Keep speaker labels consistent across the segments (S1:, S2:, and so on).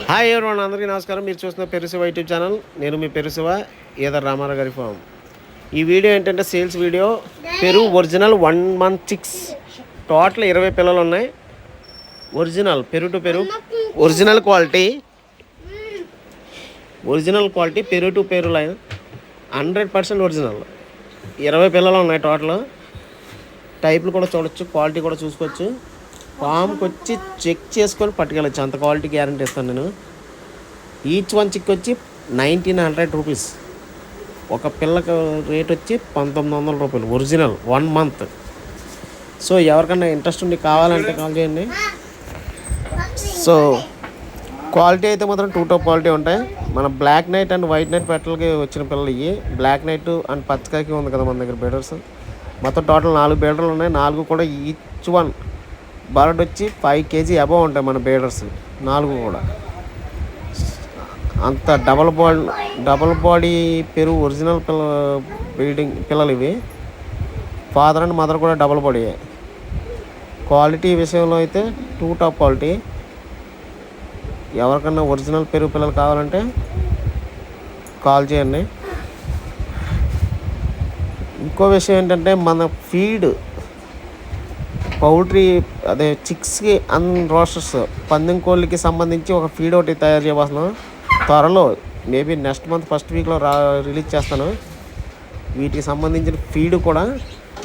S1: Hi everyone, అందరికీ నమస్కారం. మీరు చూస్తున్న పెరుశివ యూట్యూబ్ ఛానల్. నేను మీ పెరుశివ, ఈదర్ రామారావు గారి ఫామ్. ఈ వీడియో ఏంటంటే సేల్స్ వీడియో. పెరుగు ఒరిజినల్ 1 month చిక్స్, టోటల్ 20 పిల్లలు ఉన్నాయి. ఒరిజినల్ పెరుగు టు పెరుగు, ఒరిజినల్ క్వాలిటీ పెరుగు టు పెరుగు లైన్ 100% ఒరిజినల్. 20 పిల్లలు ఉన్నాయి టోటల్. టైపులు కూడా చూడొచ్చు, క్వాలిటీ కూడా చూసుకోవచ్చు. ఫామ్కి వచ్చి చెక్ చేసుకొని పట్టుకెళ్ళచ్చు, అంత క్వాలిటీ గ్యారంటీ ఇస్తాను నేను. ఈచ్ వన్ చిక్ వచ్చి 1900 రూపీస్. ఒక పిల్లకి రేట్ వచ్చి 1900 రూపాయలు ఒరిజినల్ 1 month. సో ఎవరికన్నా ఇంట్రెస్ట్ ఉండి కావాలంటే కాల్ చేయండి. సో క్వాలిటీ అయితే మాత్రం 2 top క్వాలిటీ ఉంటాయి. మన black knight and white knight పెట్టలకి వచ్చిన పిల్లలు ఇవి. బ్లాక్ నైట్ అండ్ పచ్చకాకి ఉంది కదా మన దగ్గర బీడర్స్. మొత్తం టోటల్ 4 బీడర్లు ఉన్నాయి. 4 కూడా ఈచ్ వన్ బర్డ్ వచ్చి 5 kg అబవ్ ఉంటాయి మన బీడర్స్ 4 కూడా. అంత డబల్ బాడీ పెరుగు ఒరిజినల్ పిల్లలు ఇవి. ఫాదర్ అండ్ మదర్ కూడా డబల్ బాడీ. క్వాలిటీ విషయంలో అయితే 2 top క్వాలిటీ. ఎవరికన్నా ఒరిజినల్ పెరుగు పిల్లలు కావాలంటే కాల్ చేయండి. ఇంకో విషయం ఏంటంటే మన ఫీడ్ పౌల్ట్రీ అదే చిక్స్కి రోస్టర్స్ పందెం కోళ్ళకి సంబంధించి ఒక ఫీడ్ ఒకటి తయారు చేయబోతున్నాను త్వరలో. మేబీ నెక్స్ట్ మంత్ ఫస్ట్ వీక్లో రిలీజ్ చేస్తాను. వీటికి సంబంధించిన ఫీడ్ కూడా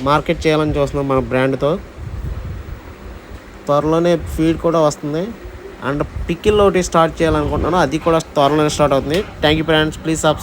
S1: మార్కెట్ చేయాలని చూస్తున్నాం మన బ్రాండ్తో. త్వరలోనే ఫీడ్ కూడా వస్తుంది. అండ్ పికిల్ ఒకటి స్టార్ట్ చేయాలనుకుంటున్నాను, అది కూడా త్వరలోనే స్టార్ట్ అవుతుంది. Thank you friends, please subscribe.